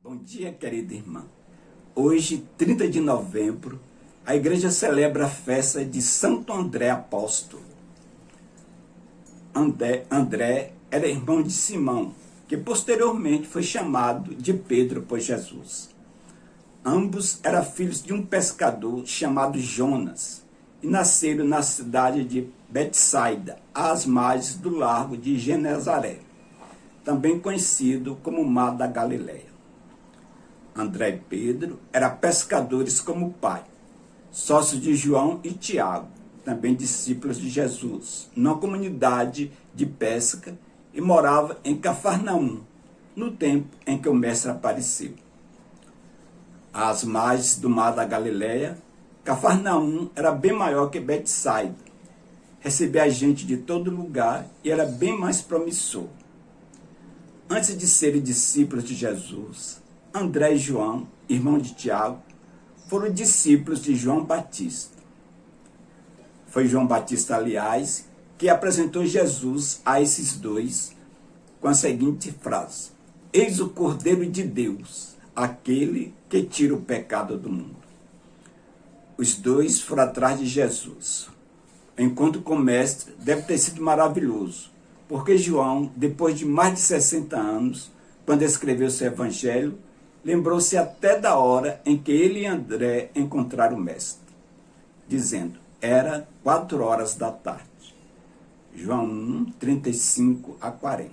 Bom dia, querida irmã. Hoje, 30 de novembro, a igreja celebra a festa de Santo André Apóstolo. André era irmão de Simão, que posteriormente foi chamado de Pedro por Jesus. Ambos eram filhos de um pescador chamado Jonas e nasceram na cidade de Betsaida, às margens do largo de Genezaré, também conhecido como Mar da Galileia. André e Pedro eram pescadores como pai, sócios de João e Tiago, também discípulos de Jesus, numa comunidade de pesca, e morava em Cafarnaum, no tempo em que o mestre apareceu. Às margens do Mar da Galileia, Cafarnaum era bem maior que Betsaida, recebia gente de todo lugar e era bem mais promissor. Antes de serem discípulos de Jesus, André e João, irmão de Tiago, foram discípulos de João Batista. Foi João Batista, aliás, que apresentou Jesus a esses dois com a seguinte frase: eis o Cordeiro de Deus, aquele que tira o pecado do mundo. Os dois foram atrás de Jesus. O encontro com o mestre deve ter sido maravilhoso, porque João, depois de mais de 60 anos, quando escreveu seu evangelho, lembrou-se até da hora em que ele e André encontraram o mestre, dizendo: era 4 horas da tarde. João 1, 35 a 40.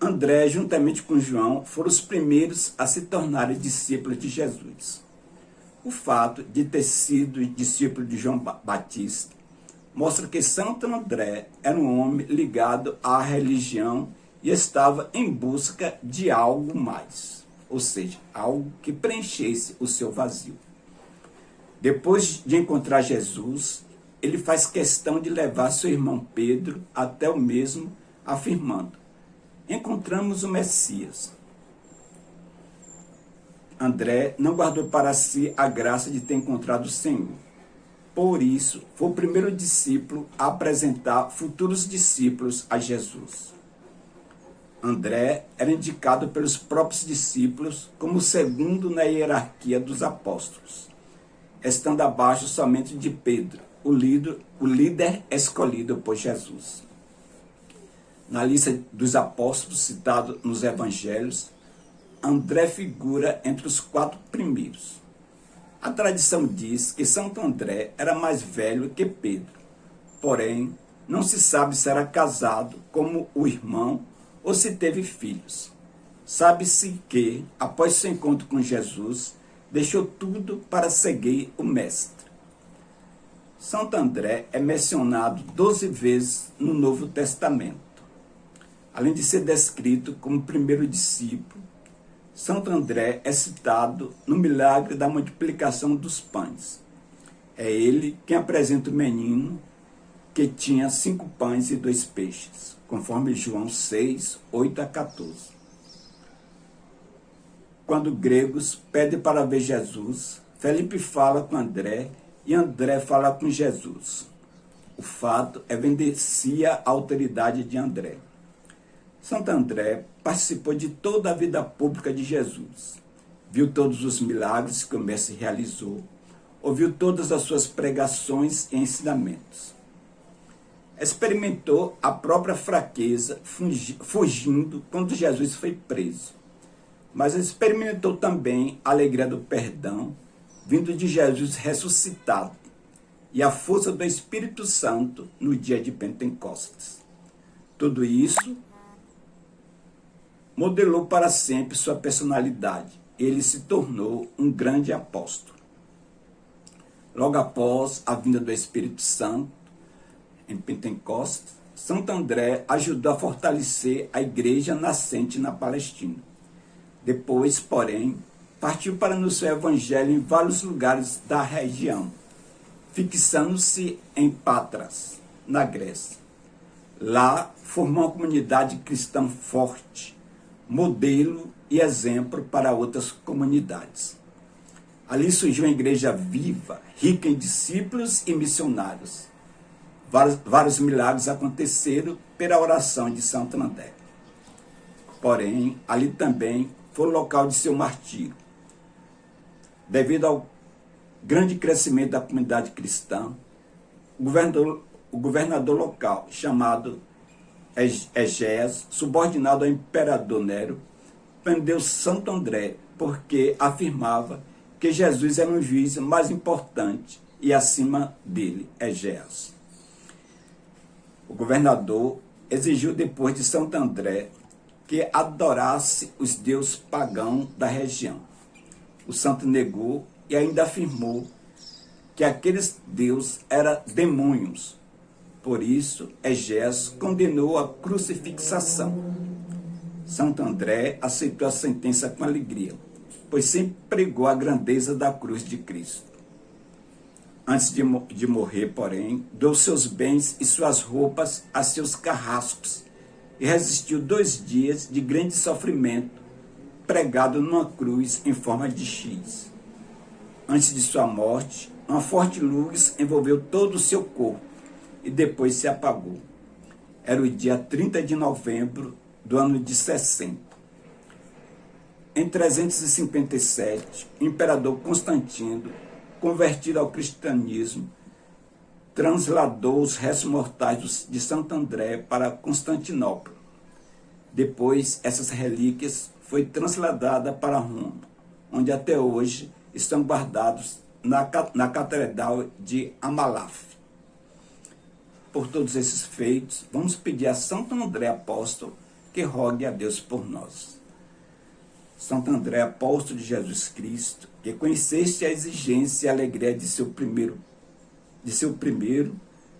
André, juntamente com João, foram os primeiros a se tornarem discípulos de Jesus. O fato de ter sido discípulo de João Batista mostra que Santo André era um homem ligado à religião e estava em busca de algo mais, ou seja, algo que preenchesse o seu vazio. Depois de encontrar Jesus, ele faz questão de levar seu irmão Pedro até o mesmo, afirmando: encontramos o Messias. André não guardou para si a graça de ter encontrado o Senhor. Por isso, foi o primeiro discípulo a apresentar futuros discípulos a Jesus. André era indicado pelos próprios discípulos como o segundo na hierarquia dos apóstolos, estando abaixo somente de Pedro, o líder escolhido por Jesus. Na lista dos apóstolos citados nos evangelhos, André figura entre os 4 primeiros. A tradição diz que Santo André era mais velho que Pedro, porém, não se sabe se era casado como o irmão ou se teve filhos. Sabe-se que, após seu encontro com Jesus, deixou tudo para seguir o Mestre. Santo André é mencionado 12 vezes no Novo Testamento. Além de ser descrito como primeiro discípulo, Santo André é citado no milagre da multiplicação dos pães. É ele quem apresenta o menino que tinha 5 pães e 2 peixes, conforme João 6, 8 a 14. Quando gregos pedem para ver Jesus, Felipe fala com André e André fala com Jesus. O fato evidencia a autoridade de André. Santo André participou de toda a vida pública de Jesus, viu todos os milagres que o mestre realizou, ouviu todas as suas pregações e ensinamentos. Experimentou a própria fraqueza fugindo quando Jesus foi preso, mas experimentou também a alegria do perdão vindo de Jesus ressuscitado e a força do Espírito Santo no dia de Pentecostes. Tudo isso modelou para sempre sua personalidade. Ele se tornou um grande apóstolo. Logo após a vinda do Espírito Santo, em Pentecostes, Santo André ajudou a fortalecer a igreja nascente na Palestina. Depois, porém, partiu para anunciar o evangelho em vários lugares da região, fixando-se em Patras, na Grécia. Lá, formou uma comunidade cristã forte, modelo e exemplo para outras comunidades. Ali surgiu uma igreja viva, rica em discípulos e missionários. Vários milagres aconteceram pela oração de Santo André. Porém, ali também foi o local de seu martírio. Devido ao grande crescimento da comunidade cristã, o governador local, chamado Egés, subordinado ao imperador Nero, prendeu Santo André porque afirmava que Jesus era um juiz mais importante e acima dele, Egés. O governador exigiu depois de Santo André que adorasse os deuses pagãos da região. O santo negou e ainda afirmou que aqueles deuses eram demônios. Por isso, Egés condenou a crucifixação. Santo André aceitou a sentença com alegria, pois sempre pregou a grandeza da cruz de Cristo. Antes de morrer, porém, deu seus bens e suas roupas a seus carrascos e resistiu 2 dias de grande sofrimento, pregado numa cruz em forma de X. Antes de sua morte, uma forte luz envolveu todo o seu corpo e depois se apagou. Era o dia 30 de novembro do ano de 60. Em 357, o imperador Constantino, convertido ao cristianismo, transladou os restos mortais de Santo André para Constantinopla. Depois, essas relíquias foi transladada para Roma, onde até hoje estão guardados na Catedral de Amalfi. Por todos esses feitos, vamos pedir a Santo André Apóstolo que rogue a Deus por nós. Santo André Apóstolo de Jesus Cristo, que conheceste a exigência e a alegria de seu primeiro,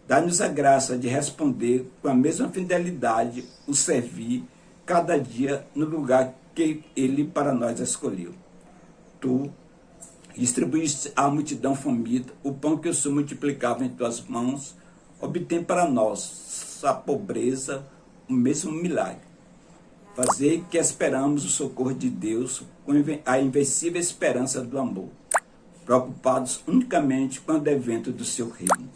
dá-nos a graça de responder com a mesma fidelidade, o servir cada dia no lugar que ele para nós escolheu. Tu distribuíste à multidão faminta o pão que o Senhor multiplicava em tuas mãos, obtém para nós a pobreza o mesmo milagre. Fazer que esperamos o socorro de Deus com a invencível esperança do amor, preocupados unicamente com o advento do seu reino.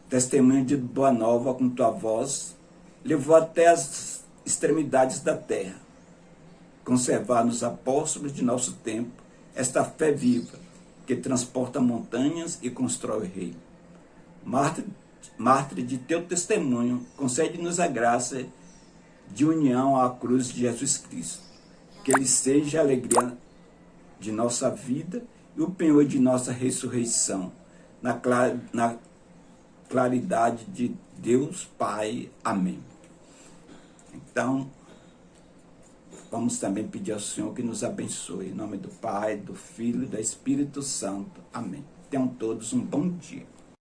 Testemunho de boa nova com tua voz, levou até as extremidades da terra. Conservar nos apóstolos de nosso tempo esta fé viva, que transporta montanhas e constrói o reino. Mártir de teu testemunho, concede-nos a graça de união à cruz de Jesus Cristo. Que ele seja a alegria de nossa vida e o penhor de nossa ressurreição, na claridade de Deus Pai. Amém. Então, vamos também pedir ao Senhor que nos abençoe. Em nome do Pai, do Filho e do Espírito Santo. Amém. Tenham todos um bom dia.